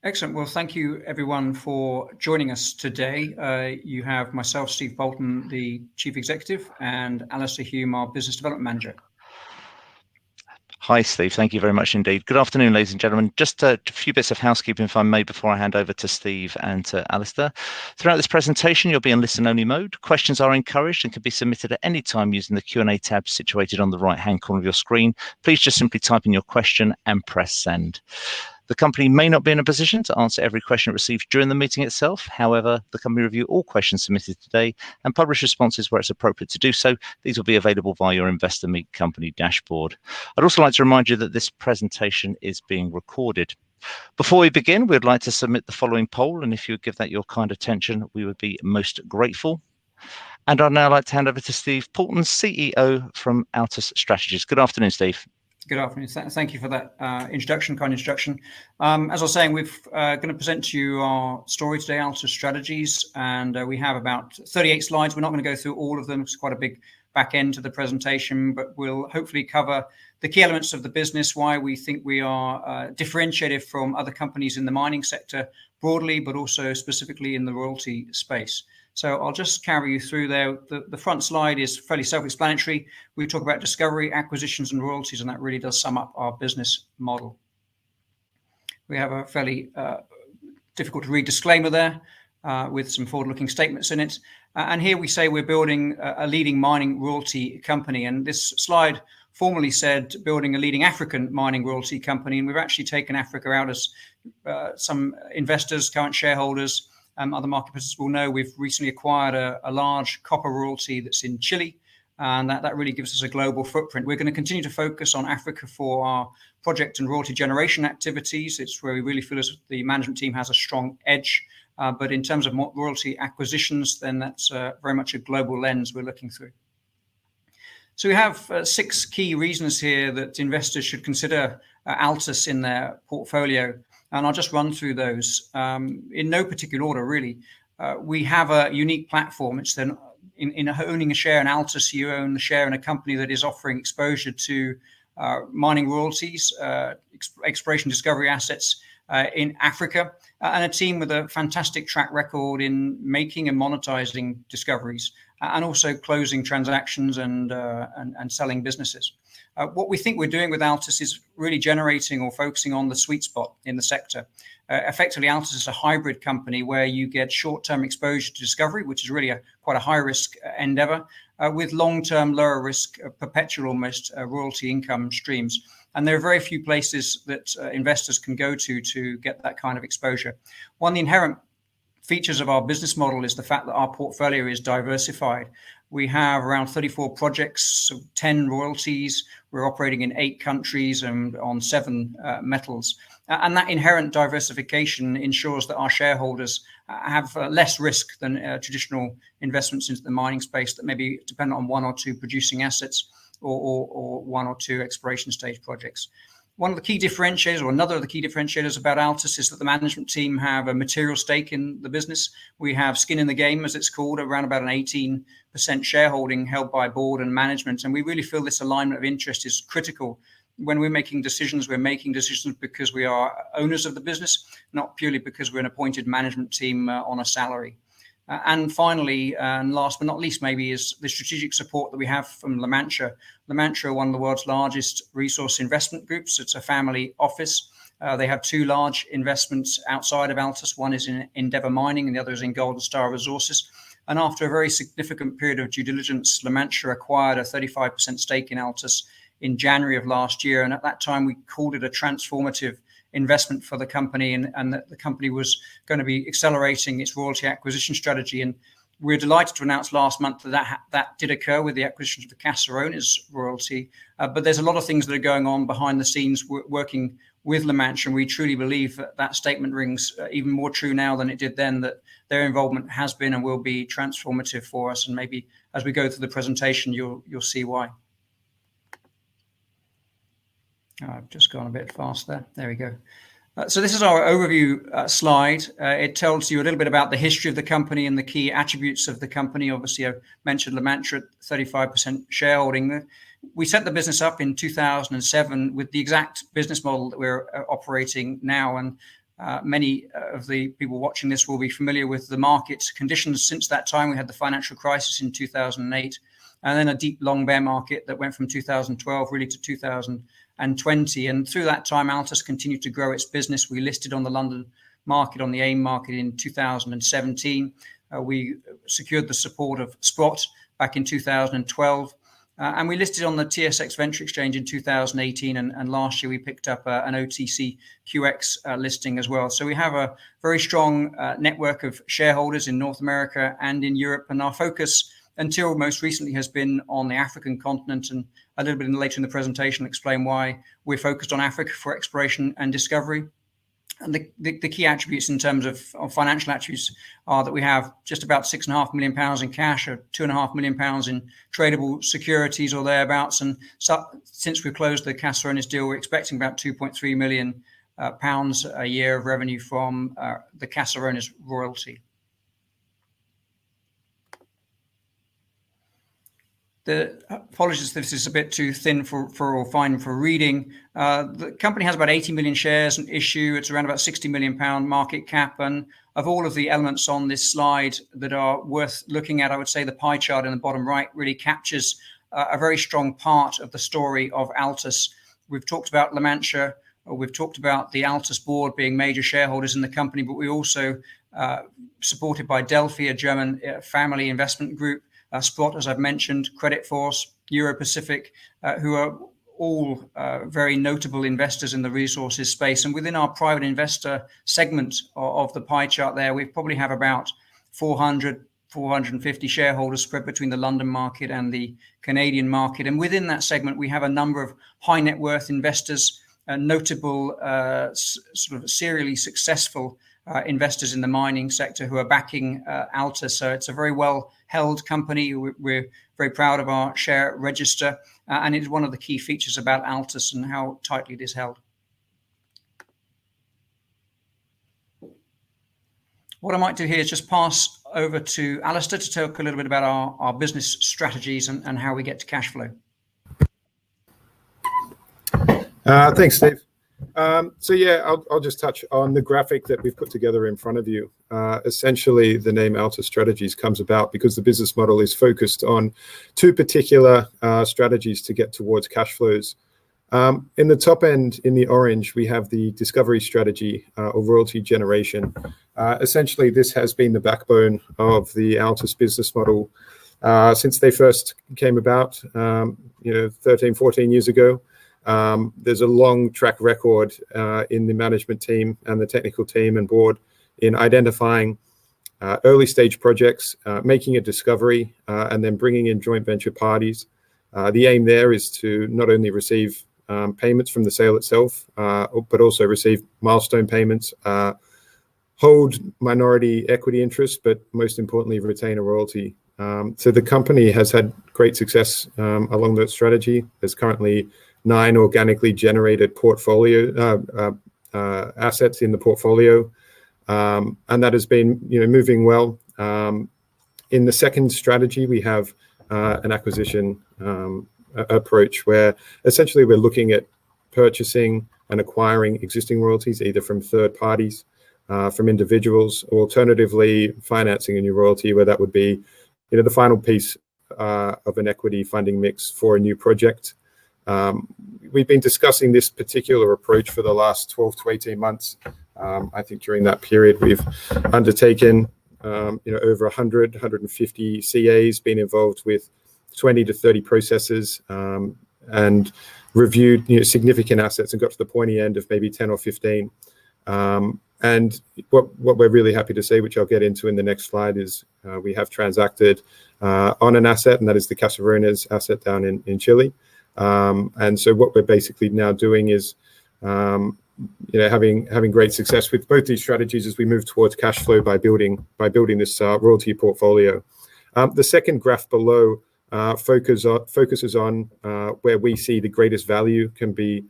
Excellent. Well, thank you everyone for joining us today. You have myself, Steve Bolton, the Chief Executive, and Alistair Hume, our Business Development Manager. Hi, Steve. Thank you very much indeed. Good afternoon, ladies and gentlemen. Just a few bits of housekeeping, if I may, before I hand over to Steve and to Alistair. Throughout this presentation, you'll be in listen-only mode. Questions are encouraged and can be submitted at any time using the Q&A tab situated on the right-hand corner of your screen. Please just simply type in your question and press send. The company may not be in a position to answer every question it receives during the meeting itself. However, the company review all questions submitted today and publish responses where it's appropriate to do so. These will be available via your Investor Meet Company dashboard. I'd also like to remind you that this presentation is being recorded. Before we begin, we'd like to submit the following poll, and if you would give that your kind attention, we would be most grateful. And I'd now like to hand over to Steve Bolton, CEO from ALTUS Strategies. Good afternoon, Steve. Good afternoon. Thank you for that kind introduction. As I was saying, we're going to present to you our story today, ALTUS Strategies, and we have about 38 slides. We're not going to go through all of them. It's quite a big back end to the presentation, but we'll hopefully cover the key elements of the business, why we think we are differentiated from other companies in the mining sector broadly, but also specifically in the royalty space. So I'll just carry you through there. The front slide is fairly self-explanatory. We talk about discovery, acquisitions, and royalties, and that really does sum up our business model. We have a fairly difficult to read disclaimer there with some forward-looking statements in it. And here we say we're building a leading mining royalty company. And this slide formerly said building a leading African mining royalty company. And we've actually taken Africa out as some investors, current shareholders, other market participants will know we've recently acquired a large copper royalty that's in Chile, and that really gives us a global footprint. We're going to continue to focus on Africa for our project and royalty generation activities. It's where we really feel as the management team has a strong edge. But in terms of royalty acquisitions, then that's very much a global lens we're looking through. So we have 6 key reasons here that investors should consider ALTUS in their portfolio. And I'll just run through those in no particular order, really. We have a unique platform. It's then in owning a share in ALTUS, you own the share in a company that is offering exposure to mining royalties, exploration discovery assets in Africa, and a team with a fantastic track record in making and monetizing discoveries, and also closing transactions and selling businesses. What we think we're doing with ALTUS is really generating or focusing on the sweet spot in the sector. Effectively, ALTUS is a hybrid company where you get short-term exposure to discovery, which is really quite a high-risk endeavor, with long-term, lower-risk, perpetual almost royalty income streams. And there are very few places that investors can go to get that kind of exposure. One of the inherent features of our business model is the fact that our portfolio is diversified. We have around 34 projects, 10 royalties. We're operating in 8 countries and on 7 metals. And that inherent diversification ensures that our shareholders have less risk than traditional investments into the mining space that maybe depend on 1 or 2 producing assets or 1 or 2 exploration stage projects. One of the key differentiators, or another of the key differentiators about ALTUS, is that the management team have a material stake in the business. We have skin in the game, as it's called, around about an 18% shareholding held by board and management. And we really feel this alignment of interest is critical. When we're making decisions because we are owners of the business, not purely because we're an appointed management team on a salary. And finally, and last but not least, maybe, is the strategic support that we have from La Mancha. La Mancha are one of the world's largest resource investment groups. It's a family office. They have 2 large investments outside of ALTUS. One is in Endeavour Mining and the other is in Golden Star Resources. And after a very significant period of due diligence, La Mancha acquired a 35% stake in ALTUS in January of last year. And at that time, we called it a transformative investment for the company, and that the company was going to be accelerating its royalty acquisition strategy. And we're delighted to announce last month that did occur with the acquisition of the Caserones royalty. But there's a lot of things that are going on behind the scenes working with La Mancha, and we truly believe that statement rings even more true now than it did then, that their involvement has been and will be transformative for us. And maybe as we go through the presentation, you'll see why. I've just gone a bit fast there. There we go. So this is our overview slide. It tells you a little bit about the history of the company and the key attributes of the company. Obviously, I mentioned La Mancha at 35% shareholding. We set the business up in 2007 with the exact business model that we're operating now. And Many of the people watching this will be familiar with the market conditions since that time. We had the financial crisis in 2008, and then a deep long bear market that went from 2012 really to 2020. And through that time, ALTUS continued to grow its business. We listed on the London market, on the AIM market in 2017. We secured the support of Sprott back in 2012. And we listed on the TSX Venture Exchange in 2018, and last year we picked up an OTCQX listing as well. So we have a very strong network of shareholders in North America and in Europe, and our focus until most recently has been on the African continent, and a little bit later in the presentation I'll explain why we're focused on Africa for exploration and discovery. And the key attributes in terms of financial attributes are that we have just about £6.5 million in cash, or £2.5 million in tradable securities or thereabouts. And so, since we closed the Caserones deal, we're expecting about £2.3 million a year of revenue from the Caserones royalty. Apologies if this is a bit too thin or fine for reading. The company has about 80 million shares in issue. It's around about £60 million market cap. And of all of the elements on this slide that are worth looking at, I would say the pie chart in the bottom right really captures a very strong part of the story of ALTUS. We've talked about La Mancha, we've talked about the ALTUS board being major shareholders in the company, but we also supported by Delphi, a German family investment group, Sprott, as I've mentioned, Credit Force, Euro Pacific, who are all very notable investors in the resources space. And within our private investor segment of the pie chart there, we probably have about 450 shareholders spread between the London market and the Canadian market. And within that segment, we have a number of high net worth investors, notable sort of serially successful investors in the mining sector who are backing ALTUS. So it's a very well-held company. We're very proud of our share register, and it's one of the key features about ALTUS and how tightly it is held. What I might do here is just pass over to Alistair to talk a little bit about our business strategies and how we get to cash flow. Thanks, Steve. So yeah, I'll just touch on the graphic that we've put together in front of you. Essentially, the name ALTUS Strategies comes about because the business model is focused on two particular strategies to get towards cash flows. In the top end, in the orange, we have the discovery strategy or royalty generation. Essentially, this has been the backbone of the ALTUS business model since they first came about, 13, 14 years ago. There's a long track record in the management team and the technical team and board in identifying early stage projects, making a discovery, and then bringing in joint venture parties. The aim there is to not only receive payments from the sale itself, but also receive milestone payments, hold minority equity interests, but most importantly, retain a royalty. So the company has had great success along that strategy. There's currently 9 organically generated portfolio assets in the portfolio, and that has been moving well. In the second strategy, we have an acquisition approach where essentially we're looking at purchasing and acquiring existing royalties, either from third parties, from individuals, or alternatively financing a new royalty, where that would be the final piece of an equity funding mix for a new project. We've been discussing this particular approach for the last 12 to 18 months. I think during that period, we've undertaken over 150 CAs, been involved with 20 to 30 processes, and reviewed significant assets and got to the pointy end of maybe 10 or 15. And what we're really happy to say, which I'll get into in the next slide, is we have transacted on an asset, and that is the Caserones asset down in Chile. And so what we're basically now doing is having great success with both these strategies as we move towards cash flow by building this royalty portfolio. The second graph below focuses on where we see the greatest value can be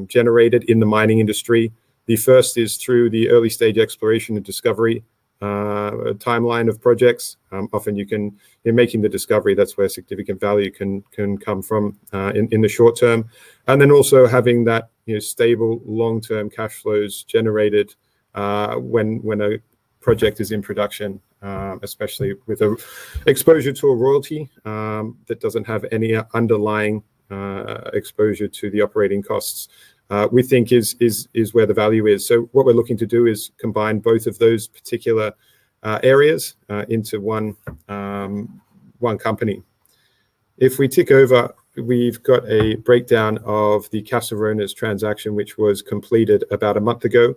generated in the mining industry. The first is through the early stage exploration and discovery timeline of projects. Often you're making the discovery, that's where significant value can come from in the short term. And then also having that stable long-term cash flows generated when a project is in production, especially with a exposure to a royalty that doesn't have any underlying exposure to the operating costs. We think is where the value is. So what we're looking to do is combine both of those particular areas into one company. If we tick over, we've got a breakdown of the Caserones transaction, which was completed about a month ago.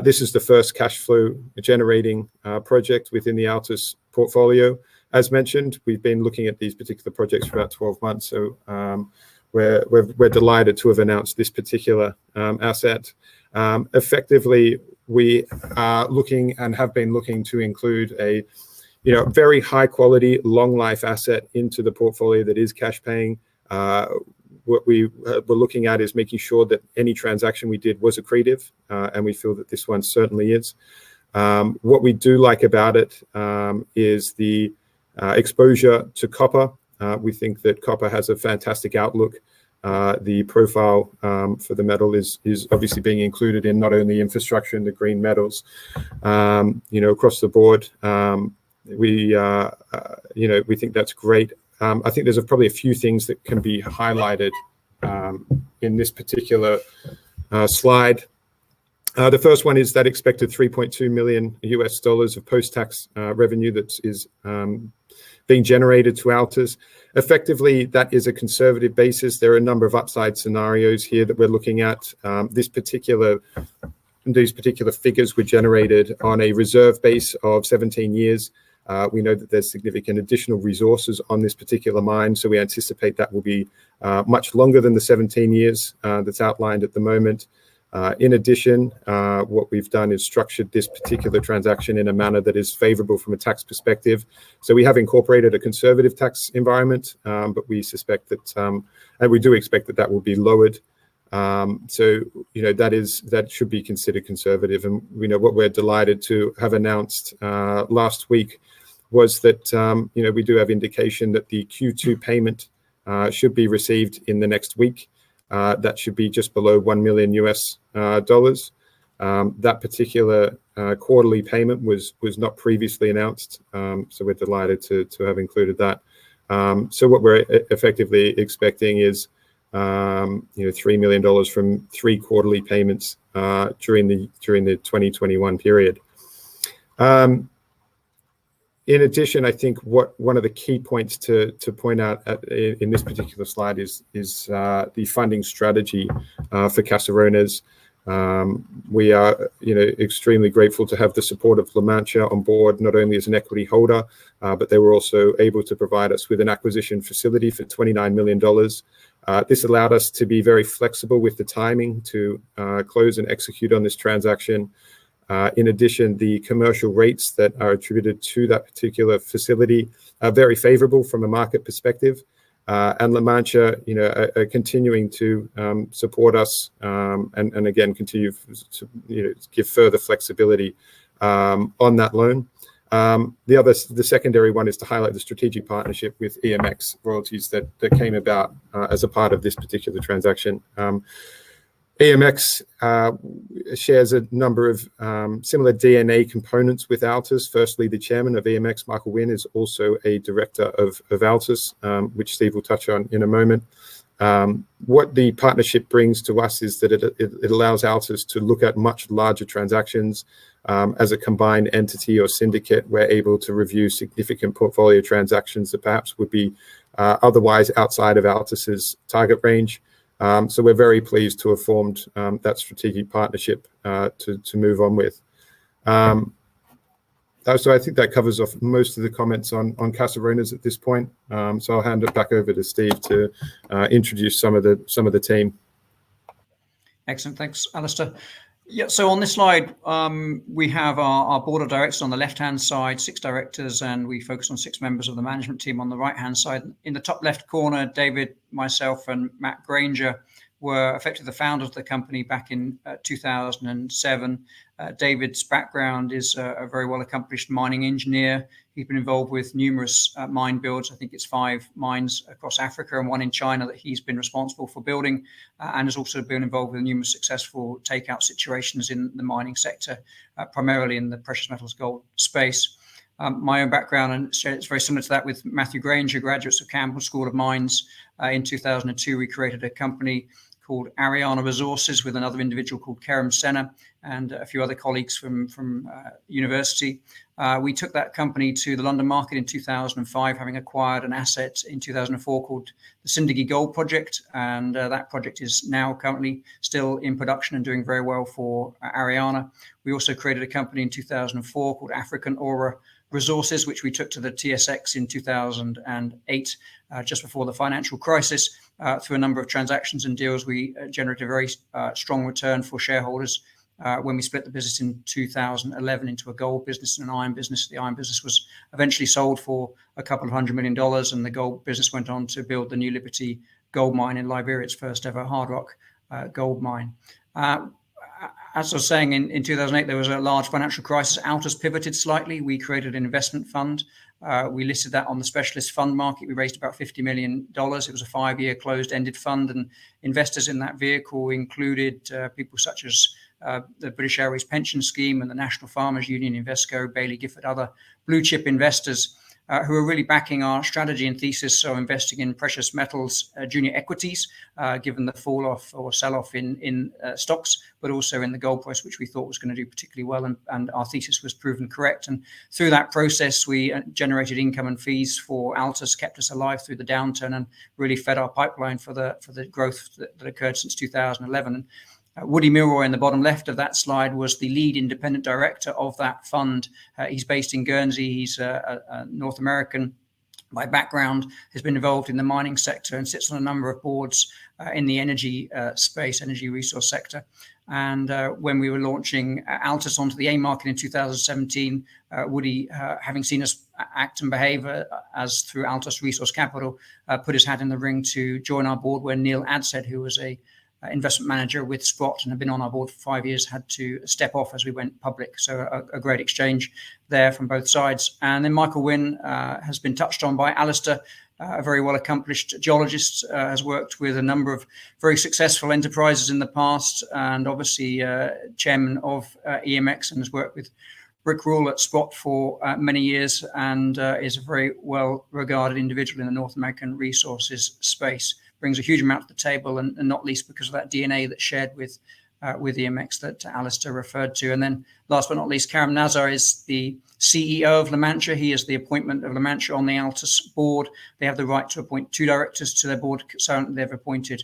This is the first cash flow generating project within the ALTUS portfolio. As mentioned, we've been looking at these particular projects for about 12 months. So we're delighted to have announced this particular asset. Effectively, we are looking and have been looking to include a very high quality, long life asset into the portfolio that is cash paying. What we were looking at is making sure that any transaction we did was accretive, and we feel that this one certainly is. What we do like about it is the exposure to copper. We think that copper has a fantastic outlook. The profile for the metal is obviously being included in not only infrastructure and the green metals, across the board. We think that's great. I think there's probably a few things that can be highlighted in this particular slide. The first one is that expected $3.2 million of post-tax revenue that is being generated to ALTUS. Effectively, that is a conservative basis. There are a number of upside scenarios here that we're looking at. These particular figures were generated on a reserve base of 17 years. We know that there's significant additional resources on this particular mine, so we anticipate that will be much longer than the 17 years that's outlined at the moment. In addition, what we've done is structured this particular transaction in a manner that is favorable from a tax perspective. So we have incorporated a conservative tax environment, but we suspect that, and we do expect that will be lowered. That should be considered conservative. And what we're delighted to have announced last week was that we do have indication that the Q2 payment should be received in the next week. That should be just below $1 million US. That particular quarterly payment was not previously announced, so we're delighted to have included that. So what we're effectively expecting is $3 million from 3 quarterly payments during the 2021 period. In addition, I think one of the key points to point out in this particular slide is the funding strategy for Caserones. We are extremely grateful to have the support of La Mancha on board, not only as an equity holder, but they were also able to provide us with an acquisition facility for $29 million. This allowed us to be very flexible with the timing to close and execute on this transaction. In addition, the commercial rates that are attributed to that particular facility are very favorable from a market perspective. And La Mancha, are continuing to support us and again continue to give further flexibility on that loan. The secondary one is to highlight the strategic partnership with EMX Royalties that came about as a part of this particular transaction. EMX shares a number of similar DNA components with ALTUS. Firstly, the chairman of EMX, Michael Wynn, is also a director of ALTUS, which Steve will touch on in a moment. What the partnership brings to us is that it allows ALTUS to look at much larger transactions. As a combined entity or syndicate, we're able to review significant portfolio transactions that perhaps would be otherwise outside of ALTUS's target range. So we're very pleased to have formed that strategic partnership to move on with. So I think that covers off most of the comments on Caserones at this point. So I'll hand it back over to Steve to introduce some of the team. Excellent, thanks, Alistair. Yeah, so on this slide, we have our board of directors on the left-hand side, 6 directors, and we focus on 6 members of the management team on the right-hand side. In the top left corner, David, myself, and Matt Granger were effectively the founders of the company back in 2007. David's background is a very well-accomplished mining engineer. He's been involved with numerous mine builds. I think it's 5 mines across Africa and 1 in China that he's been responsible for building, and has also been involved with numerous successful takeout situations in the mining sector, primarily in the precious metals gold space. My own background, and it's very similar to that with Matthew Granger, graduates of Campbell School of Mines. In 2002, we created a company called Ariana Resources with another individual called Kerem Senna and a few other colleagues from university. We took that company to the London market in 2005, having acquired an asset in 2004 called the Sindigi Gold Project. And that project is now currently still in production and doing very well for Ariana. We also created a company in 2004 called African Aura Resources, which we took to the TSX in 2008, just before the financial crisis. Through a number of transactions and deals, we generated a very strong return for shareholders when we split the business in 2011 into a gold business and an iron business. The iron business was eventually sold for a couple of $100 million, and the gold business went on to build the New Liberty gold mine in Liberia, its first ever hard rock gold mine. As I was saying, in 2008, there was a large financial crisis. ALTUS pivoted slightly. We created an investment fund. We listed that on the specialist fund market. We raised about $50 million. It was a 5-year closed-ended fund, and investors in that vehicle included people such as the British Airways Pension Scheme and the National Farmers Union, Invesco, Bailey Gifford, other blue chip investors who are really backing our strategy and thesis, so investing in precious metals, junior equities, given the fall off or sell off in stocks, but also in the gold price, which we thought was going to do particularly well, and our thesis was proven correct. And through that process, we generated income and fees for ALTUS, kept us alive through the downturn, and really fed our pipeline for the growth that occurred since 2011. Woody Milroy in the bottom left of that slide was the lead independent director of that fund. He's based in Guernsey. He's a North American by background, has been involved in the mining sector and sits on a number of boards in the energy space, energy resource sector. And when we were launching ALTUS onto the AIM market in 2017, Woody, having seen us act and behave as through ALTUS Resource Capital, put his hat in the ring to join our board, where Neil Adshead, who was a investment manager with Sprott and had been on our board for 5 years, had to step off as we went public. So a great exchange there from both sides. And then Michael Wynn has been touched on by Alistair, a very well-accomplished geologist, has worked with a number of very successful enterprises in the past, and obviously chairman of EMX, and has worked with Rick Rule at Sprott for many years, and is a very well-regarded individual in the North American resources space. Brings a huge amount to the table, and not least because of that DNA that's shared with EMX that Alistair referred to. And then last but not least, Karim Nazar is the CEO of La Mancha. He is the appointment of La Mancha on the ALTUS board. They have the right to appoint 2 directors to their board. So they've appointed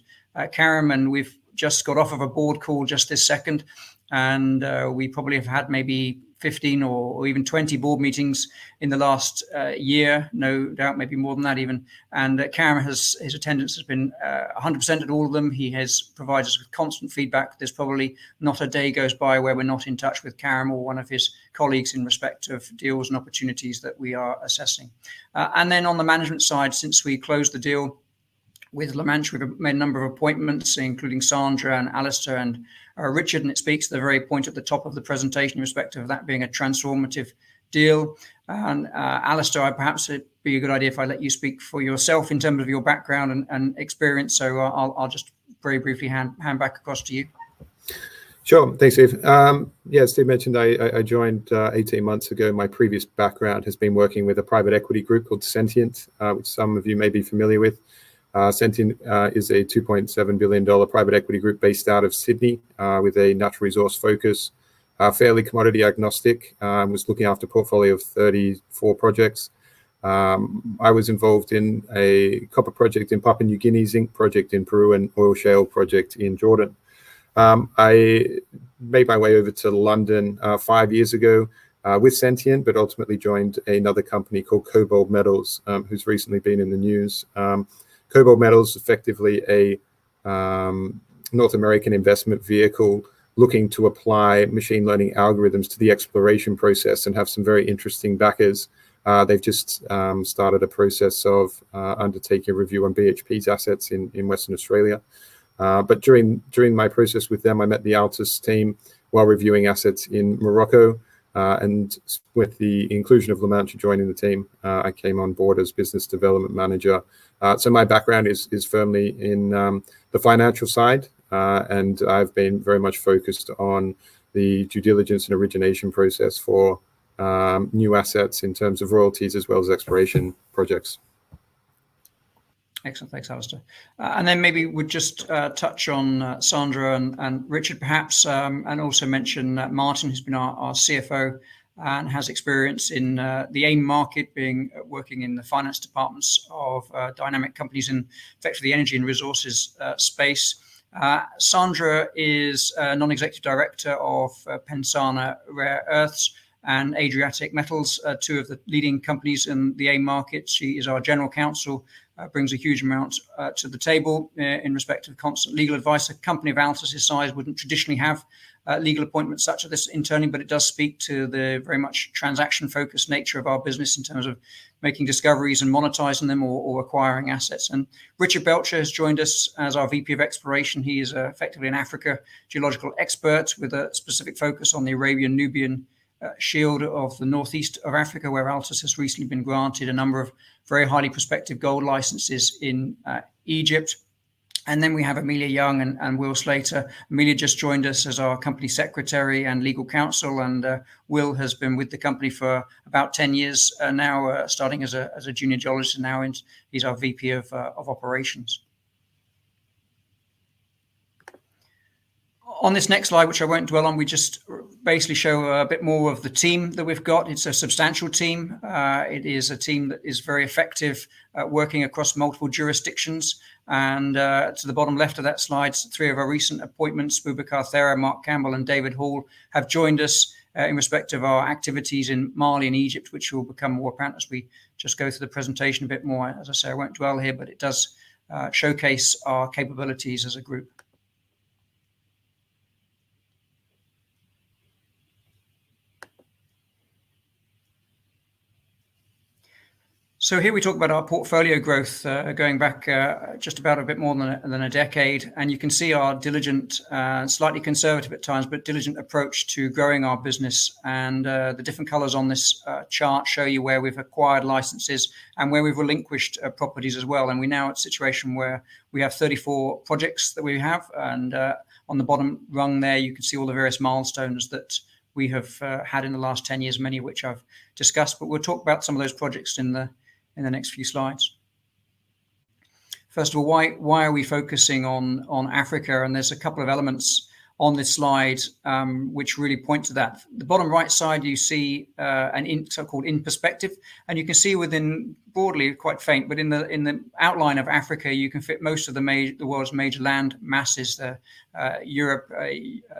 Karim, and we've just got off of a board call just this second. And we probably have had maybe 15 or even 20 board meetings in the last year, no doubt, maybe more than that even. And Karim, his attendance has been 100% at all of them. He has provided us with constant feedback. There's probably not a day goes by where we're not in touch with Karim or one of his colleagues in respect of deals and opportunities that we are assessing. And then on the management side, since we closed the deal with La Mancha, we've made a number of appointments, including Sandra and Alistair and Richard, and it speaks to the very point at the top of the presentation in respect of that being a transformative deal. And Alistair, perhaps it'd be a good idea if I let you speak for yourself in terms of your background and experience. So I'll just very briefly hand back across to you. Sure. Thanks, Steve. Yeah, Steve mentioned I joined 18 months ago. My previous background has been working with a private equity group called Sentient, which some of you may be familiar with. Sentient is a $2.7 billion private equity group based out of Sydney with a natural resource focus, fairly commodity agnostic, was looking after a portfolio of 34 projects. I was involved in a copper project in Papua New Guinea, zinc project in Peru, and oil shale project in Jordan. I made my way over to London 5 years ago with Sentient, but ultimately joined another company called Cobalt Metals, who's recently been in the news. Cobalt Metals, effectively a North American investment vehicle looking to apply machine learning algorithms to the exploration process and have some very interesting backers. They've just started a process of undertaking a review on BHP's assets in Western Australia. But during my process with them, I met the ALTUS team while reviewing assets in Morocco. And with the inclusion of Lamont joining the team, I came on board as business development manager. So my background is firmly in the financial side, and I've been very much focused on the due diligence and origination process for new assets in terms of royalties as well as exploration projects. Excellent, thanks, Alistair. And then maybe we'd just touch on Sandra and Richard, perhaps, and also mention Martin, who's been our CFO and has experience in the AIM market, working in the finance departments of dynamic companies in effectively the energy and resources space. Sandra is a non-executive director of Pensana Rare Earths and Adriatic Metals, two of the leading companies in the AIM market. She is our general counsel, brings a huge amount to the table in respect of constant legal advice. A company of ALTUS' size wouldn't traditionally have legal appointments such as this internally, but it does speak to the very much transaction-focused nature of our business in terms of making discoveries and monetizing them or acquiring assets. And Richard Belcher has joined us as our VP of Exploration. He is effectively an Africa geological expert with a specific focus on the Arabian-Nubian shield of the northeast of Africa, where ALTUS has recently been granted a number of very highly prospective gold licenses in Egypt. And then we have Amelia Young and Will Slater. Amelia just joined us as our company secretary and legal counsel, and Will has been with the company for about 10 years now, starting as a junior geologist, and now he's our VP of operations. On this next slide, which I won't dwell on, we just basically show a bit more of the team that we've got. It's a substantial team. It is a team that is very effective working across multiple jurisdictions. And to the bottom left of that slide, three of our recent appointments, Boubacar Thera, Mark Campbell, and David Hall, have joined us in respect of our activities in Mali and Egypt, which will become more apparent as we just go through the presentation a bit more. As I say, I won't dwell here, but it does showcase our capabilities as a group. So here we talk about our portfolio growth going back just about a bit more than a decade. And you can see our diligent, slightly conservative at times, but diligent approach to growing our business. And the different colors on this chart show you where we've acquired licenses and where we've relinquished properties as well. And we're now at a situation where we have 34 projects that we have. And on the bottom rung there, you can see all the various milestones that we have had in the last 10 years, many of which I've discussed. But we'll talk about some of those projects in the next few slides. First of all, why are we focusing on Africa? And there's a couple of elements on this slide which really point to that. The bottom right side, you see so-called in perspective, and you can see within, broadly quite faint, but in the outline of Africa, you can fit most of the world's major land masses: Europe,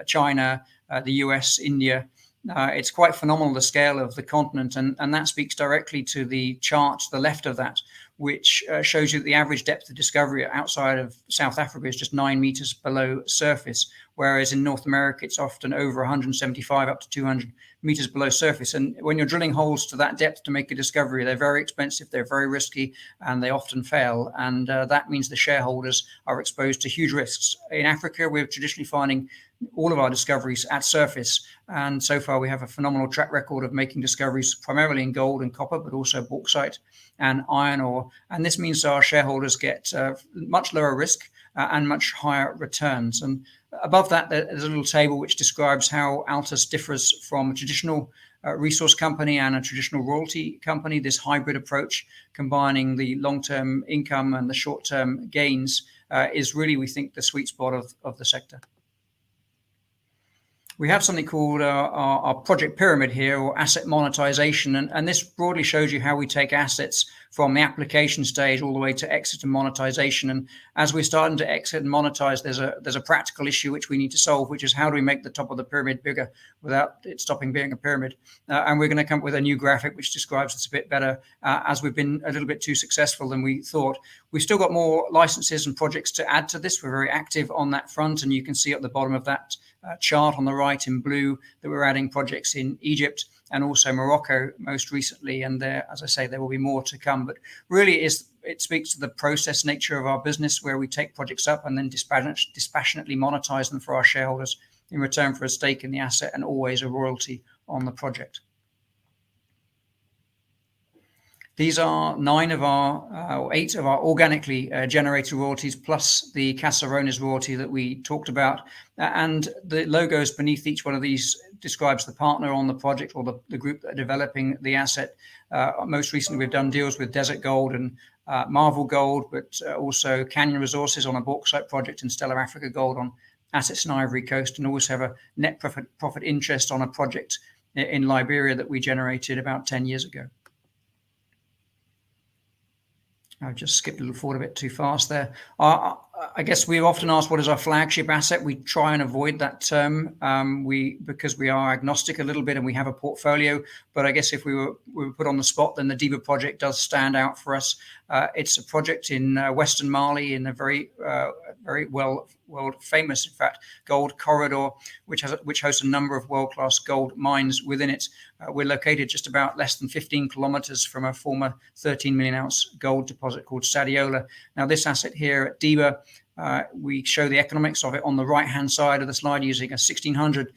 China, the US, India. It's quite phenomenal, the scale of the continent, and that speaks directly to the chart to the left of that, which shows you that the average depth of discovery outside of South Africa is just 9 meters below surface, whereas in North America it's often over 175 up to 200 meters below surface. And when you're drilling holes to that depth to make a discovery, they're very expensive, they're very risky, and they often fail. And that means the shareholders are exposed to huge risks. In Africa, we're traditionally finding all of our discoveries at surface. And so far, we have a phenomenal track record of making discoveries primarily in gold and copper, but also bauxite and iron ore. And this means our shareholders get much lower risk and much higher returns. And above that, there's a little table which describes how ALTUS differs from a traditional resource company and a traditional royalty company. This hybrid approach, combining the long-term income and the short-term gains, is really, we think, the sweet spot of the sector. We have something called our project pyramid here, or asset monetization, and this broadly shows you how we take assets from the application stage all the way to exit and monetization. And as we're starting to exit and monetize, there's a practical issue which we need to solve, which is how do we make the top of the pyramid bigger without it stopping being a pyramid? And we're going to come up with a new graphic which describes this a bit better, as we've been a little bit too successful than we thought. We've still got more licenses and projects to add to this. We're very active on that front, and you can see at the bottom of that chart on the right in blue that we're adding projects in Egypt, and also Morocco most recently. And there, as I say, there will be more to come. But really, it speaks to the process nature of our business, where we take projects up and then dispassionately monetize them for our shareholders in return for a stake in the asset and always a royalty on the project. These are 8 of our organically generated royalties, plus the Caserones royalty that we talked about. And the logos beneath each one of these describes the partner on the project or the group that are developing the asset. Most recently, we've done deals with Desert Gold and Marvel Gold, but also Canyon Resources on a bauxite project and Stellar Africa Gold on assets in Ivory Coast, and also have a net profit interest on a project in Liberia that we generated about 10 years ago. I've just skipped a little forward a bit too fast there. I guess we're often asked, what is our flagship asset? We try and avoid that term because we are agnostic a little bit and we have a portfolio. But I guess if we were put on the spot, then the Diba project does stand out for us. It's a project in Western Mali in a very world famous, in fact, gold corridor, which hosts a number of world-class gold mines within it. We're located just about less than 15 kilometers from a former 13 million ounce gold deposit called Sadiola. Now, this asset here at Diba, we show the economics of it on the right-hand side of the slide using a 1600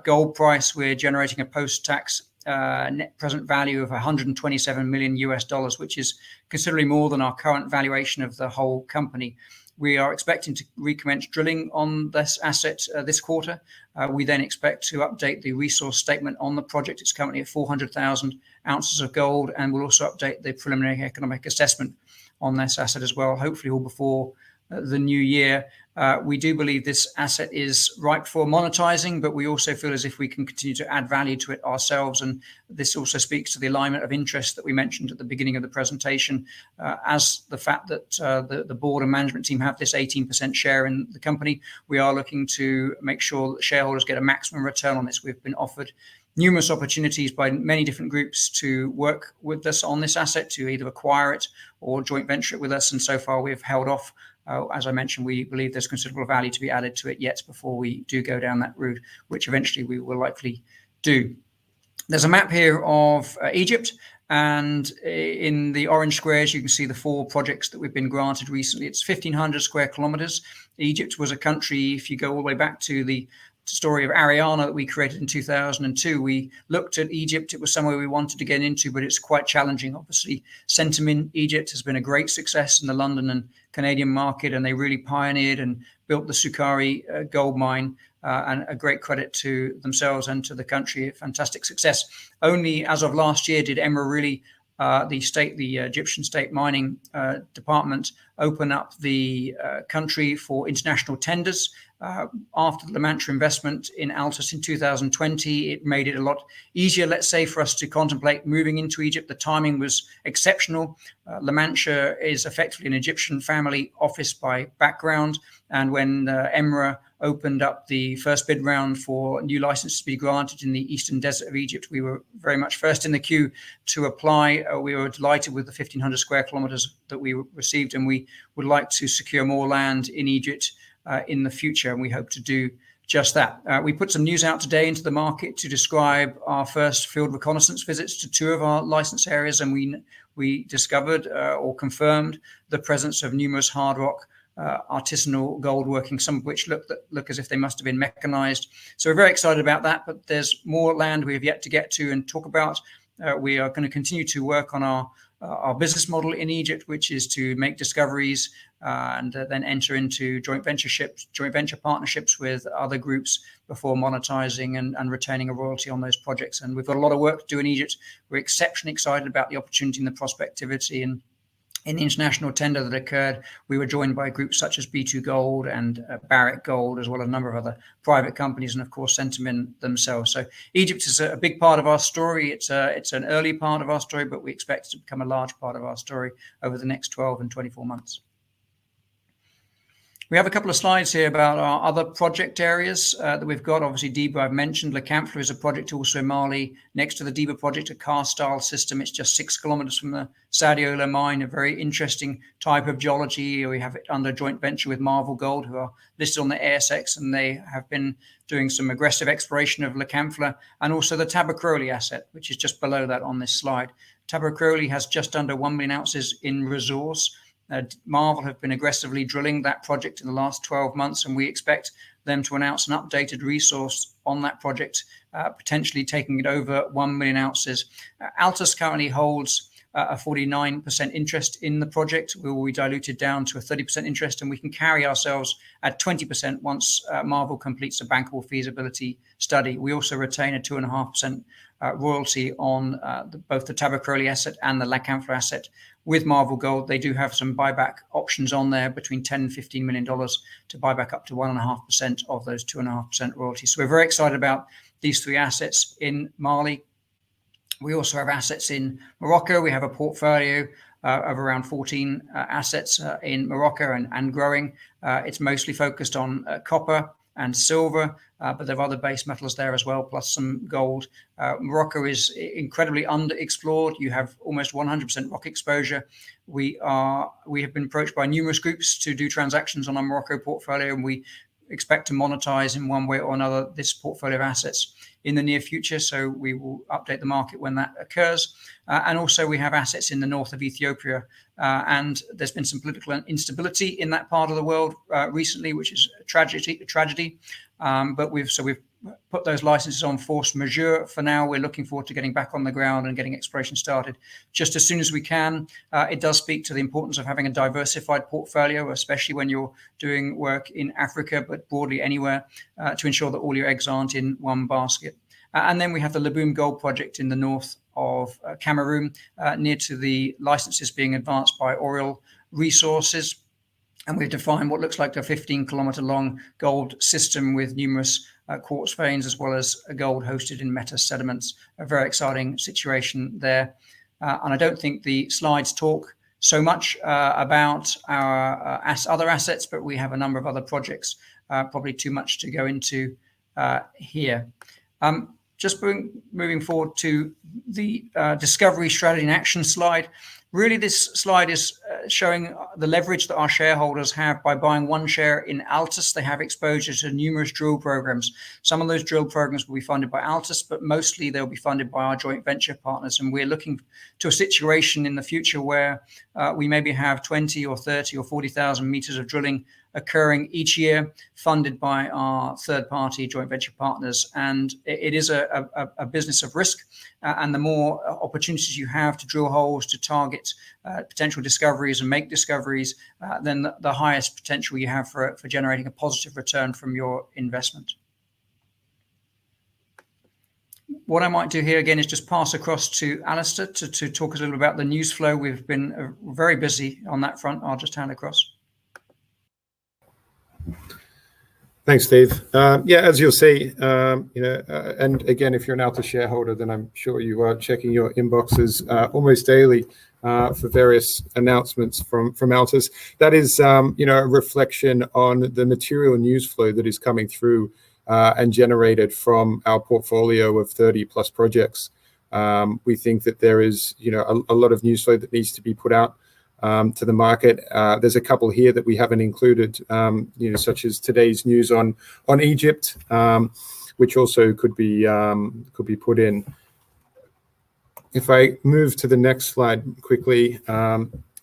gold price. We're generating a post-tax net present value of $127 million US, which is considerably more than our current valuation of the whole company. We are expecting to recommence drilling on this asset this quarter. We then expect to update the resource statement on the project. It's currently at 400,000 ounces of gold, and we'll also update the preliminary economic assessment on this asset as well, hopefully all before the new year. We do believe this asset is ripe for monetizing, but we also feel as if we can continue to add value to it ourselves. And this also speaks to the alignment of interest that we mentioned at the beginning of the presentation, as the fact that the board and management team have this 18% share in the company. We are looking to make sure that shareholders get a maximum return on this. We've been offered numerous opportunities by many different groups to work with us on this asset, to either acquire it or joint venture it with us. And so far we've held off. As I mentioned, we believe there's considerable value to be added to it yet before we do go down that route, which eventually we will likely do. There's a map here of Egypt, and in the orange squares you can see the 4 projects that we've been granted recently. It's 1,500 square kilometers. Egypt was a country, if you go all the way back to the story of Ariana that we created in 2002, we looked at Egypt. It was somewhere we wanted to get into, but it's quite challenging. Obviously, Centamin Egypt has been a great success in the London and Canadian market, and they really pioneered and built the Sukari gold mine, and a great credit to themselves and to the country. A fantastic success. Only as of last year did EMRA really, the Egyptian state mining department, open up the country for international tenders. After the La Mancha investment in ALTUS in 2020, it made it a lot easier, let's say, for us to contemplate moving into Egypt. The timing was exceptional. La Mancha is effectively an Egyptian family office by background. And when EMRA opened up the first bid round for new licenses to be granted in the eastern desert of Egypt, we were very much first in the queue to apply. We were delighted with the 1,500 square kilometers that we received, and we would like to secure more land in Egypt in the future, and we hope to do just that. We put some news out today into the market to describe our first field reconnaissance visits to 2 of our license areas, and we discovered or confirmed the presence of numerous hard rock artisanal gold working, some of which look as if they must have been mechanized. So we're very excited about that, but there's more land we have yet to get to and talk about. We are going to continue to work on our business model in Egypt, which is to make discoveries and then enter into joint venture partnerships with other groups before monetizing and retaining a royalty on those projects. And we've got a lot of work to do in Egypt. We're exceptionally excited about the opportunity and the prospectivity. And in the international tender that occurred, we were joined by groups such as B2 Gold and Barrick Gold, as well as a number of other private companies, and of course Centamin themselves. So Egypt is a big part of our story. It's an early part of our story, but we expect it to become a large part of our story over the next 12 and 24 months. We have a couple of slides here about our other project areas that we've got. Obviously, Diba I've mentioned. Lacamphla is a project also in Mali next to the Diba project, a car-style system. It's just 6 kilometers from the Sadiola mine, a very interesting type of geology. We have it under joint venture with Marvel Gold, who are listed on the ASX, and they have been doing some aggressive exploration of Lacamphla, and also the Tabakroli asset, which is just below that on this slide. Tabakroli has just under 1 million ounces in resource. Marvel have been aggressively drilling that project in the last 12 months, and we expect them to announce an updated resource on that project, potentially taking it over 1 million ounces. ALTUS currently holds a 49% interest in the project. We will be diluted down to a 30% interest, and we can carry ourselves at 20% once Marvel completes a bankable feasibility study. We also retain a 2.5% royalty on both the Tabakroli asset and the Lacamphla asset. With Marvel Gold, they do have some buyback options on there between $10 and $15 million to buy back up to 1.5% of those 2.5% royalties. So we're very excited about these 3 assets in Mali. We also have assets in Morocco. We have a portfolio of around 14 assets in Morocco and growing. It's mostly focused on copper and silver, but there are other base metals there as well, plus some gold. Morocco is incredibly underexplored. You have almost 100% rock exposure. We have been approached by numerous groups to do transactions on our Morocco portfolio, and we expect to monetize in one way or another this portfolio of assets in the near future. So we will update the market when that occurs. And also we have assets in the north of Ethiopia, and there's been some political instability in that part of the world recently, which is a tragedy. But we've put those licenses on force majeure for now. We're looking forward to getting back on the ground and getting exploration started just as soon as we can. It does speak to the importance of having a diversified portfolio, especially when you're doing work in Africa, but broadly anywhere, to ensure that all your eggs aren't in one basket. And then we have the Laboum Gold Project in the north of Cameroon, near to the licenses being advanced by Oriole Resources. And we've defined what looks like a 15-kilometer long gold system with numerous quartz veins, as well as gold hosted in meta sediments. A very exciting situation there. And I don't think the slides talk so much about our other assets, but we have a number of other projects, probably too much to go into here. Just moving forward to the discovery strategy and action slide. Really, this slide is showing the leverage that our shareholders have by buying 1 share in ALTUS. They have exposure to numerous drill programs. Some of those drill programs will be funded by ALTUS, but mostly they'll be funded by our joint venture partners. And we're looking to a situation in the future where we maybe have 20 or 30 or 40,000 meters of drilling occurring each year, funded by our third-party joint venture partners. And it is a business of risk. And the more opportunities you have to drill holes, to target potential discoveries and make discoveries, then the highest potential you have for generating a positive return from your investment. What I might do here again is just pass across to Alistair to talk a little about the news flow. We've been very busy on that front. I'll just hand across. Thanks, Steve. Yeah, as you'll see, and again, if you're an ALTUS shareholder, then I'm sure you are checking your inboxes almost daily for various announcements from ALTUS. That is, a reflection on the material news flow that is coming through and generated from our portfolio of 30 plus projects. We think that there is, a lot of news flow that needs to be put out to the market. There's a couple here that we haven't included, such as today's news on Egypt, which also could be put in. If I move to the next slide quickly,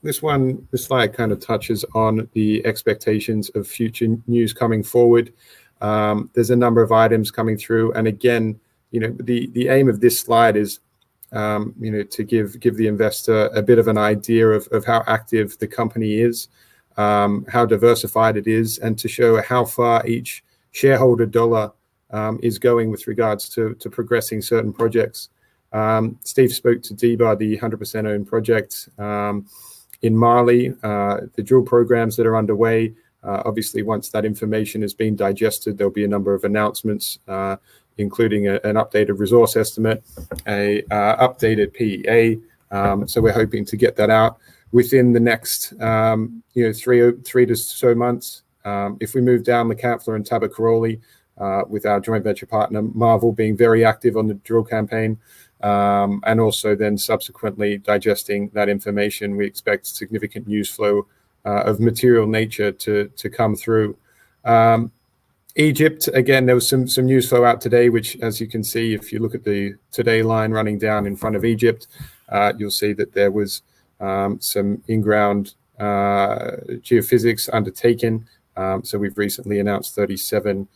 this slide kind of touches on the expectations of future news coming forward. There's a number of items coming through, and again, the aim of this slide is to give the investor a bit of an idea of how active the company is, how diversified it is, and to show how far each shareholder dollar is going with regards to progressing certain projects. Steve spoke to Diba, the 100% owned project in Mali, the drill programs that are underway. Obviously, once that information has been digested, there'll be a number of announcements, including an updated resource estimate, a updated PEA. So we're hoping to get that out within the next 3 to so months. If we move down the Kampfler and Tabakoroli, with our joint venture partner Marvel being very active on the drill campaign, and also then subsequently digesting that information, we expect significant news flow of material nature to come through. Egypt, again, there was some news flow out today, which, as you can see, if you look at the today line running down in front of Egypt, you'll see that there was some in-ground geophysics undertaken. So we've recently announced 37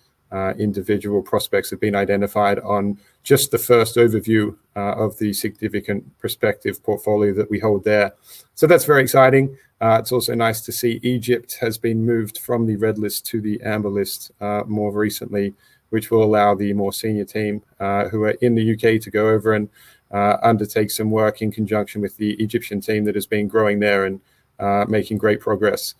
individual prospects have been identified on just the first overview of the significant prospective portfolio that we hold there. So that's very exciting. It's also nice to see Egypt has been moved from the red list to the amber list more recently, which will allow the more senior team who are in the UK to go over and undertake some work in conjunction with the Egyptian team that has been growing there and making great progress.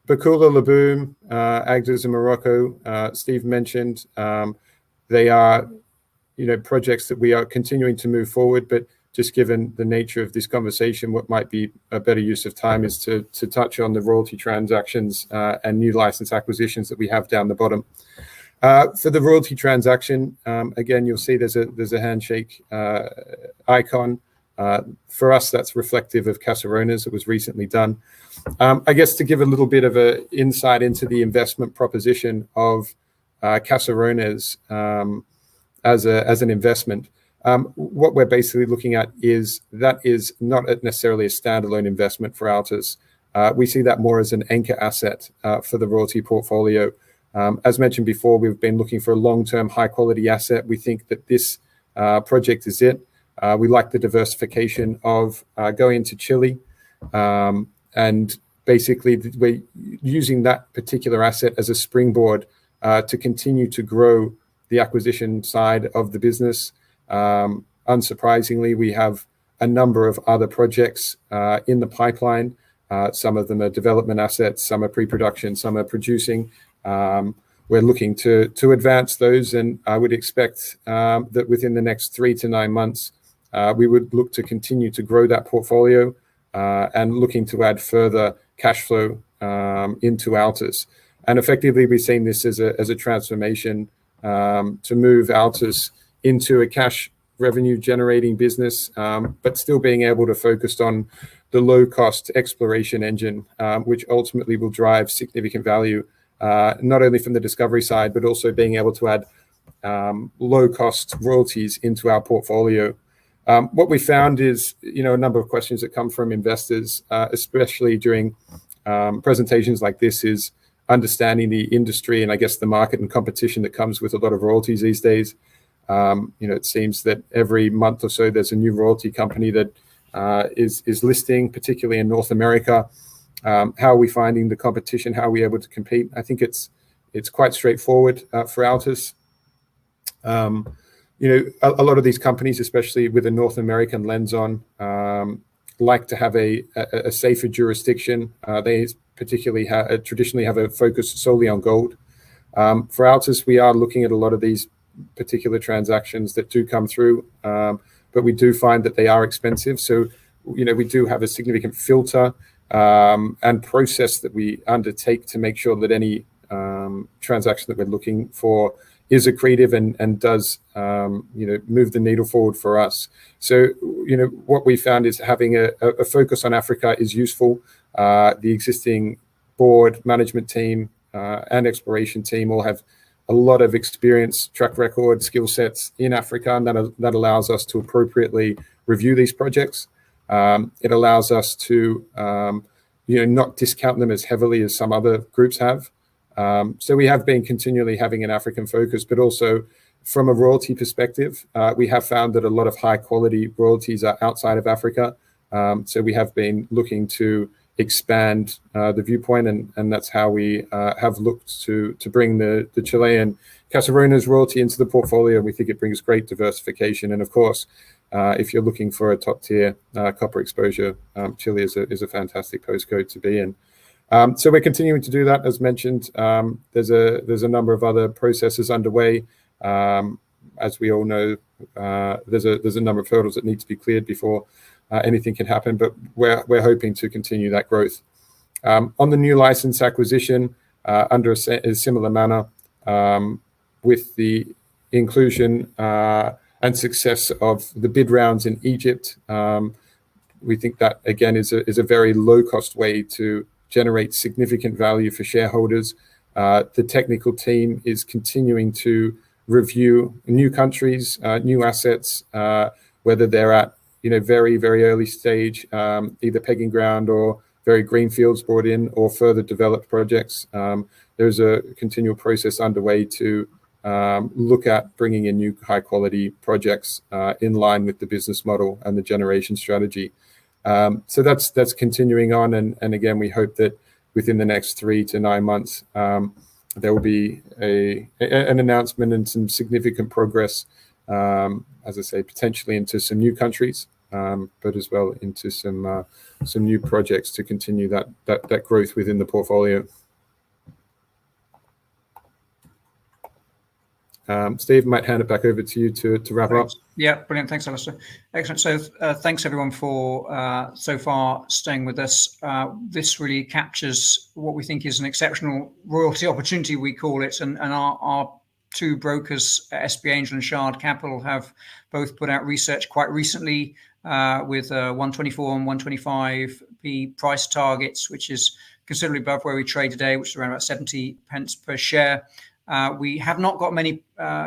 Bakula, Laboom, Agders in Morocco, Steve mentioned, they are, projects that we are continuing to move forward, but just given the nature of this conversation, what might be a better use of time is to touch on the royalty transactions and new license acquisitions that we have down the bottom. For the royalty transaction, again, you'll see there's a handshake icon. For us, that's reflective of Caserones that was recently done. I guess to give a little bit of an insight into the investment proposition of Caserones as an investment, what we're basically looking at is that is not necessarily a standalone investment for ALTUS. We see that more as an anchor asset for the royalty portfolio. As mentioned before, we've been looking for a long-term, high-quality asset. We think that this project is it. We like the diversification of going into Chile, and basically we're using that particular asset as a springboard to continue to grow the acquisition side of the business. Unsurprisingly, we have a number of other projects in the pipeline. Some of them are development assets, some are pre-production, some are producing. We're looking to advance those, and I would expect that within the next 3 to 9 months, we would look to continue to grow that portfolio and looking to add further cash flow into ALTUS. And effectively, we've seen this as a transformation to move ALTUS into a cash revenue generating business, but still being able to focus on the low cost exploration engine, which ultimately will drive significant value, not only from the discovery side, but also being able to add low cost royalties into our portfolio. What we found is, a number of questions that come from investors, especially during presentations like this, is understanding the industry and I guess the market and competition that comes with a lot of royalties these days. It seems that every month or so there's a new royalty company that is listing, particularly in North America. How are we finding the competition? How are we able to compete? I think it's quite straightforward for ALTUS. A lot of these companies, especially with a North American lens on, like to have a safer jurisdiction. They particularly traditionally have a focus solely on gold. For ALTUS, we are looking at a lot of these particular transactions that do come through, but we do find that they are expensive. So, we do have a significant filter and process that we undertake to make sure that any transaction that we're looking for is accretive and does move the needle forward for us. So what we found is having a focus on Africa is useful. The existing board, management team, and exploration team all have a lot of experience, track record, skill sets in Africa, and that allows us to appropriately review these projects. It allows us to not discount them as heavily as some other groups have. So we have been continually having an African focus, but also from a royalty perspective, we have found that a lot of high quality royalties are outside of Africa. So we have been looking to expand the viewpoint, and that's how we have looked to bring the Chilean Caserones royalty into the portfolio. We think it brings great diversification, and of course, if you're looking for a top tier copper exposure, Chile is a fantastic postcode to be in. So we're continuing to do that. As mentioned, there's a number of other processes underway. As we all know, there's a number of hurdles that need to be cleared before anything can happen, but we're hoping to continue that growth. On the new license acquisition, under a similar manner, with the inclusion and success of the bid rounds in Egypt, we think that again is a very low-cost way to generate significant value for shareholders. The technical team is continuing to review new countries, new assets, whether they're at very, very early stage, either pegging ground or very greenfields brought in, or further developed projects. There's a continual process underway to look at bringing in new high-quality projects in line with the business model and the generation strategy. So that's continuing on, and again, we hope that within the next 3 to 9 months, there will be an announcement and some significant progress, as I say, potentially into some new countries, but as well into some new projects to continue that growth within the portfolio. Steve, might hand it back over to you to wrap up. Yeah, brilliant. Thanks, Alistair. Excellent. So thanks everyone for so far staying with us. This really captures what we think is an exceptional royalty opportunity, we call it, and our two brokers, SB Angel and Shard Capital, have both put out research quite recently with 124 and 125p price targets, which is considerably above where we trade today, which is around about 70 pence per share. We have not got many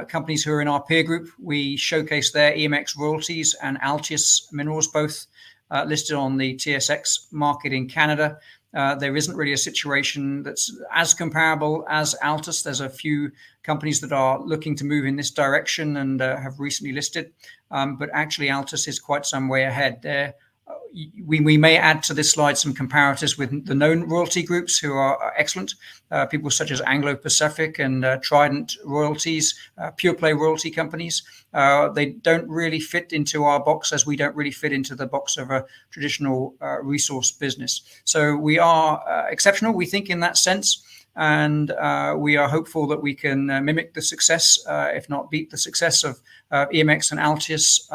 companies who are in our peer group. We showcase there EMX Royalties and ALTUS Minerals, both listed on the TSX market in Canada. There isn't really a situation that's as comparable as ALTUS. There's a few companies that are looking to move in this direction and have recently listed, but actually ALTUS is quite some way ahead there. We may add to this slide some comparators with the known royalty groups who are excellent. People such as Anglo-Pacific and Trident Royalties, pure play royalty companies. They don't really fit into our box, as we don't really fit into the box of a traditional resource business. So we are exceptional, we think, in that sense. And we are hopeful that we can mimic the success, if not beat the success of EMX and ALTUS,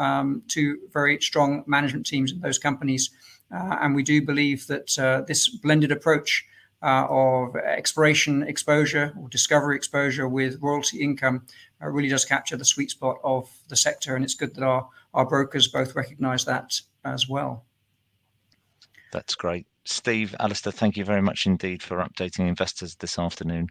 two very strong management teams in those companies. And we do believe that this blended approach of exploration exposure or discovery exposure with royalty income really does capture the sweet spot of the sector. And it's good that our brokers both recognize that as well. That's great. Steve, Alistair, thank you very much indeed for updating investors this afternoon.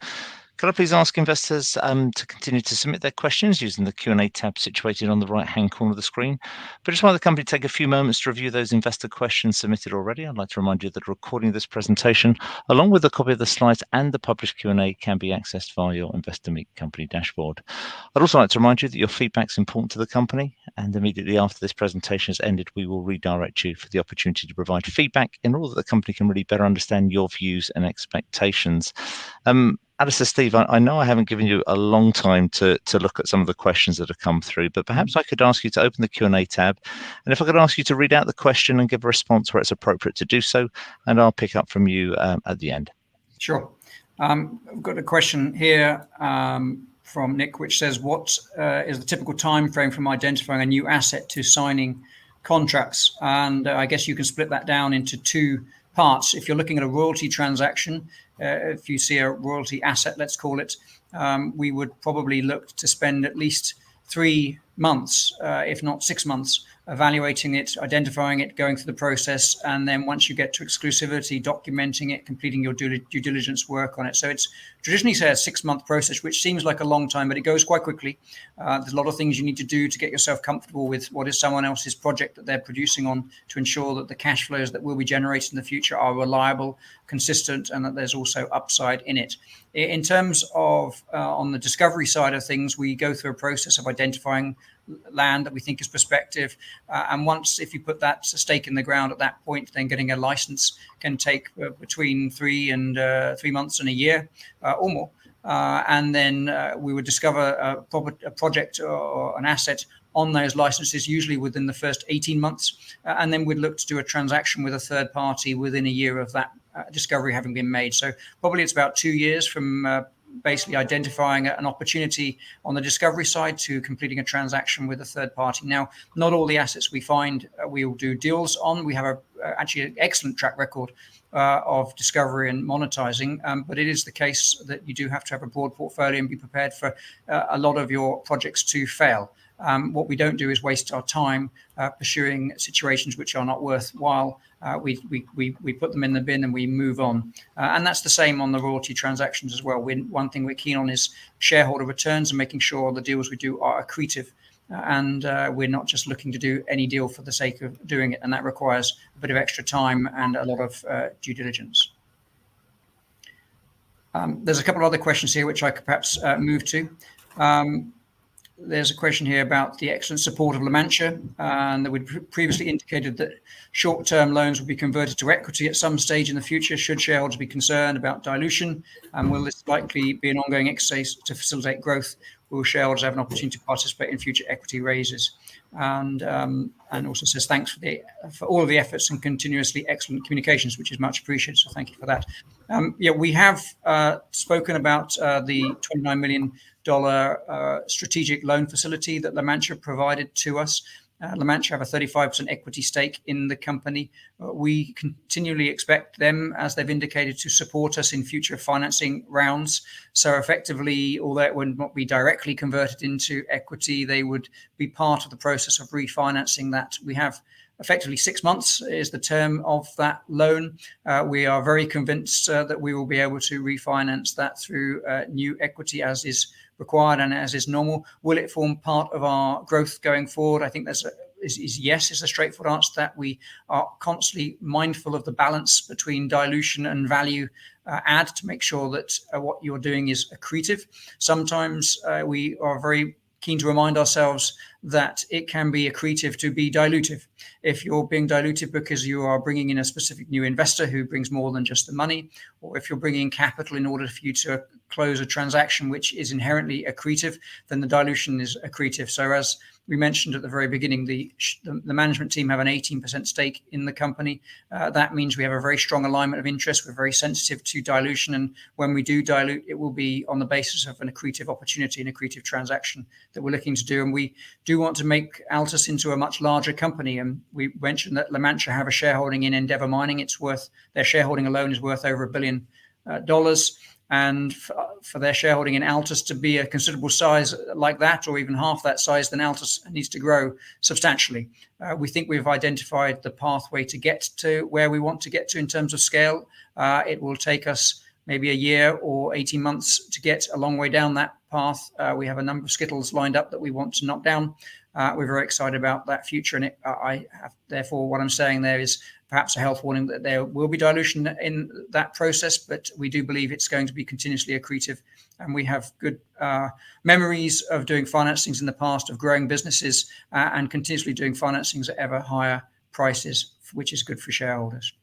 Could I please ask investors to continue to submit their questions using the Q&A tab situated on the right-hand corner of the screen? But just while the company take a few moments to review those investor questions submitted already, I'd like to remind you that a recording of this presentation, along with a copy of the slides and the published Q&A, can be accessed via your Investor Meet Company dashboard. I'd also like to remind you that your feedback is important to the company, and immediately after this presentation has ended, we will redirect you for the opportunity to provide feedback in order that the company can really better understand your views and expectations. Alistair, Steve, I know I haven't given you a long time to look at some of the questions that have come through, but perhaps I could ask you to open the Q&A tab, and if I could ask you to read out the question and give a response where it's appropriate to do so, and I'll pick up from you at the end. Sure. I've got a question here from Nick, which says, what is the typical time frame from identifying a new asset to signing contracts? And I guess you can split that down into two parts. If you're looking at a royalty transaction, if you see a royalty asset, let's call it, we would probably look to spend at least 3 months, if not 6 months, evaluating it, identifying it, going through the process, and then once you get to exclusivity, documenting it, completing your due diligence work on it. So it's traditionally say a 6-month process, which seems like a long time, but it goes quite quickly. There's a lot of things you need to do to get yourself comfortable with what is someone else's project that they're producing on, to ensure that the cash flows that will be generated in the future are reliable, consistent, and that there's also upside in it. In terms of on the discovery side of things, we go through a process of identifying land that we think is prospective, and once, if you put that stake in the ground at that point, then getting a license can take between 3 months and a year or more, and then we would discover a project or an asset on those licenses, usually within the first 18 months, and then we'd look to do a transaction with a third party within a year of that discovery having been made. So probably it's about 2 years from basically identifying an opportunity on the discovery side to completing a transaction with a third party. Now, not all the assets we find we will do deals on. We have actually an excellent track record of discovery and monetizing, but it is the case that you do have to have a broad portfolio and be prepared for a lot of your projects to fail. What we don't do is waste our time pursuing situations which are not worthwhile. We put them in the bin and we move on. And that's the same on the royalty transactions as well. One thing we're keen on is shareholder returns and making sure the deals we do are accretive. And we're not just looking to do any deal for the sake of doing it. And that requires a bit of extra time and a lot of due diligence. There's a couple of other questions here which I could perhaps move to. There's a question here about the excellent support of La Mancha, and that we previously indicated that short-term loans will be converted to equity at some stage in the future. Should shareholders be concerned about dilution, and will this likely be an ongoing exercise to facilitate growth? Will shareholders have an opportunity to participate in future equity raises? And also says thanks for all of the efforts and continuously excellent communications, which is much appreciated. So thank you for that. We have spoken about the $29 million strategic loan facility that La Mancha provided to us. La Mancha have a 35% equity stake in the company. We continually expect them, as they've indicated, to support us in future financing rounds. So effectively, although it would not be directly converted into equity, they would be part of the process of refinancing that. We have effectively 6 months is the term of that loan. We are very convinced that we will be able to refinance that through new equity as is required and as is normal. Will it form part of our growth going forward? I think yes, is a straightforward answer. That we are constantly mindful of the balance between dilution and value add to make sure that what you're doing is accretive. Sometimes we are very keen to remind ourselves that it can be accretive to be dilutive. If you're being dilutive because you are bringing in a specific new investor who brings more than just the money, or if you're bringing capital in order for you to close a transaction which is inherently accretive, then the dilution is accretive. So as we mentioned at the very beginning, the management team have an 18% stake in the company. That means we have a very strong alignment of interest. We're very sensitive to dilution. And when we do dilute, it will be on the basis of an accretive opportunity, an accretive transaction that we're looking to do. And we do want to make ALTUS into a much larger company. And we mentioned that La Mancha have a shareholding in Endeavour Mining. Their shareholding alone is worth over $1 billion. And for their shareholding in ALTUS to be a considerable size like that, or even half that size, then ALTUS needs to grow substantially. We think we've identified the pathway to get to where we want to get to in terms of scale. It will take us maybe a year or 18 months to get a long way down that path. We have a number of skittles lined up that we want to knock down. We're very excited about that future. And therefore, what I'm saying there is perhaps a health warning that there will be dilution in that process, but we do believe it's going to be continuously accretive. And we have good memories of doing financings in the past, of growing businesses and continuously doing financings at ever higher prices, which is good for shareholders.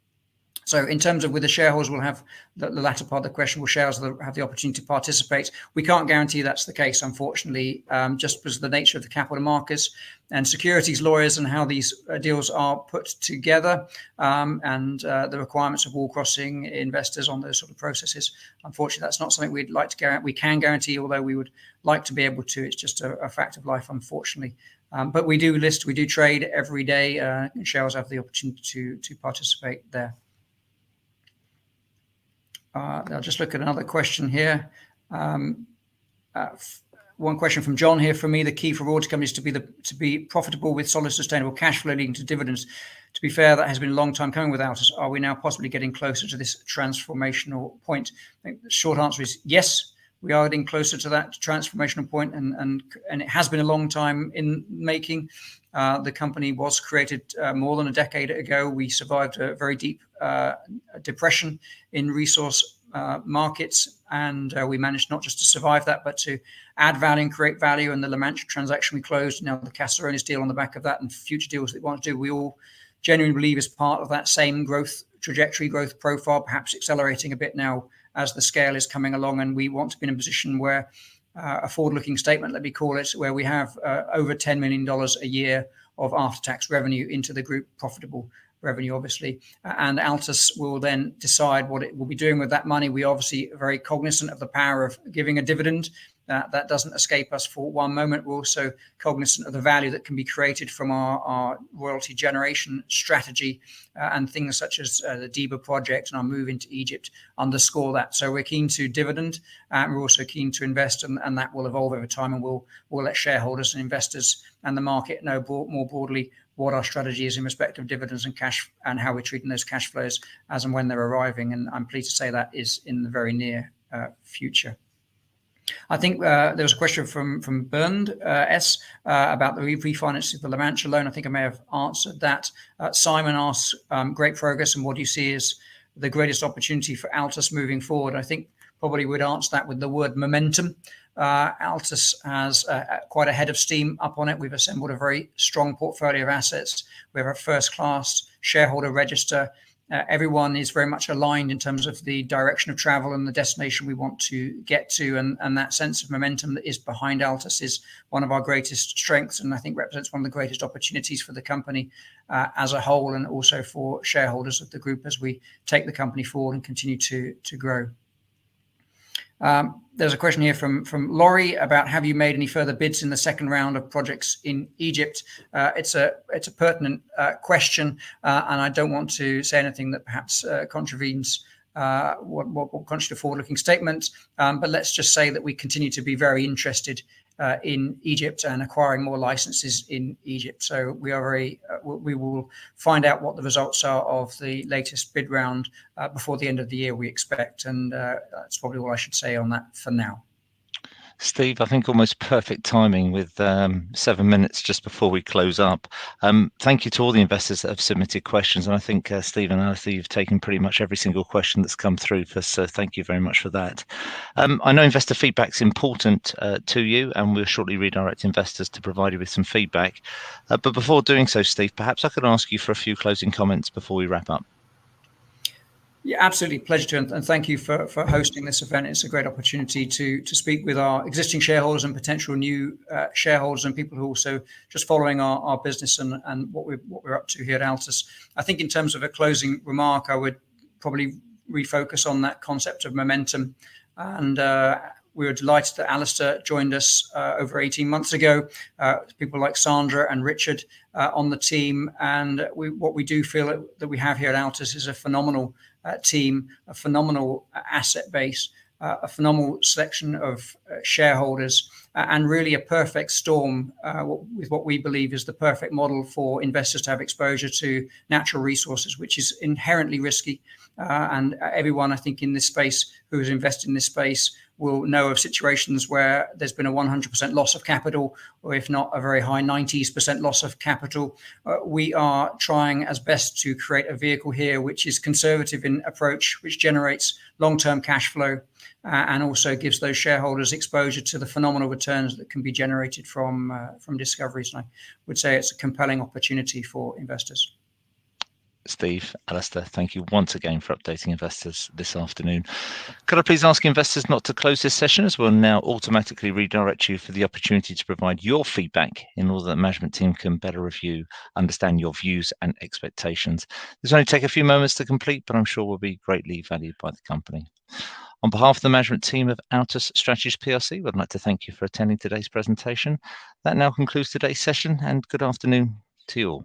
So in terms of with the shareholders, we'll have the latter part of the question, will shareholders have the opportunity to participate? We can't guarantee that's the case, unfortunately, just because of the nature of the capital markets and securities lawyers and how these deals are put together and the requirements of wall crossing investors on those sort of processes. Unfortunately, that's not something we'd like to guarantee. We can guarantee, although we would like to be able to. It's just a fact of life, unfortunately. But we do trade every day. And shareholders have the opportunity to participate there. I'll just look at another question here. One question from John here for me. The key for royalty companies to be profitable with solid, sustainable cash flow leading to dividends. To be fair, that has been a long time coming with ALTUS. Are we now possibly getting closer to this transformational point? I think the short answer is yes. We are getting closer to that transformational point, and it has been a long time in making. The company was created more than a decade ago. We survived a very deep depression in resource markets, and we managed not just to survive that, but to add value and create value. And the La Mancha transaction we closed, now the Caserones deal on the back of that, and future deals that we want to do, we all genuinely believe is part of that same growth trajectory, growth profile, perhaps accelerating a bit now as the scale is coming along. And we want to be in a position where a forward-looking statement, let me call it, where we have over $10 million a year of after-tax revenue into the group, profitable revenue, obviously. And ALTUS will then decide what it will be doing with that money. We obviously are very cognizant of the power of giving a dividend. That doesn't escape us for one moment. We're also cognizant of the value that can be created from our royalty generation strategy, and things such as the DEBA project and our move into Egypt underscore that. So we're keen to dividend, and we're also keen to invest, and that will evolve over time, and we'll let shareholders and investors and the market know more broadly what our strategy is in respect of dividends and cash, and how we're treating those cash flows as and when they're arriving. And I'm pleased to say that is in the very near future. I think there was a question from Bernd S. About the refinancing of the La Mancha loan. I think I may have answered that. Simon asks, great progress, and what do you see as the greatest opportunity for ALTUS moving forward? I think probably would answer that with the word momentum. ALTUS has quite a head of steam up on it. We've assembled a very strong portfolio of assets. We have a first-class shareholder register. Everyone is very much aligned in terms of the direction of travel and the destination we want to get to, and that sense of momentum that is behind ALTUS is one of our greatest strengths, and I think represents one of the greatest opportunities for the company as a whole, and also for shareholders of the group as we take the company forward and continue to grow. There's a question here from Laurie about, have you made any further bids in the second round of projects in Egypt? It's a pertinent question, and I don't want to say anything that perhaps contravenes what constitutes a forward-looking statement. But let's just say that we continue to be very interested in Egypt and acquiring more licenses in Egypt. So we will find out what the results are of the latest bid round before the end of the year, we expect. And that's probably all I should say on that for now. Steve, I think almost perfect timing with 7 minutes just before we close up. Thank you to all the investors that have submitted questions. And I think, Steve and Alistair, you've taken pretty much every single question that's come through for us. So thank you very much for that. I know investor feedback is important to you, and we'll shortly redirect investors to provide you with some feedback. But before doing so, Steve, perhaps I could ask you for a few closing comments before we wrap up. Yeah, absolutely. Pleasure to, and thank you for hosting this event. It's a great opportunity to speak with our existing shareholders and potential new shareholders, and people who are also just following our business and what we're up to here at ALTUS. I think in terms of a closing remark, I would probably refocus on that concept of momentum. And we were delighted that Alistair joined us over 18 months ago. People like Sandra and Richard on the team. And what we do feel that we have here at ALTUS is a phenomenal team, a phenomenal asset base, a phenomenal selection of shareholders, and really a perfect storm with what we believe is the perfect model for investors to have exposure to natural resources, which is inherently risky. And everyone, I think, in this space who has invested in this space will know of situations where there's been a 100% loss of capital, or if not a very high 90% loss of capital. We are trying as best to create a vehicle here which is conservative in approach, which generates long-term cash flow, and also gives those shareholders exposure to the phenomenal returns that can be generated from discoveries. And I would say it's a compelling opportunity for investors. Steve, Alistair, thank you once again for updating investors this afternoon. Could I please ask investors not to close this session, as we'll now automatically redirect you for the opportunity to provide your feedback in order that the management team can better review, understand your views and expectations. This will only take a few moments to complete, but I'm sure will be greatly valued by the company. On behalf of the management team of ALTUS Strategies PLC, we'd like to thank you for attending today's presentation. That now concludes today's session, and good afternoon to you all.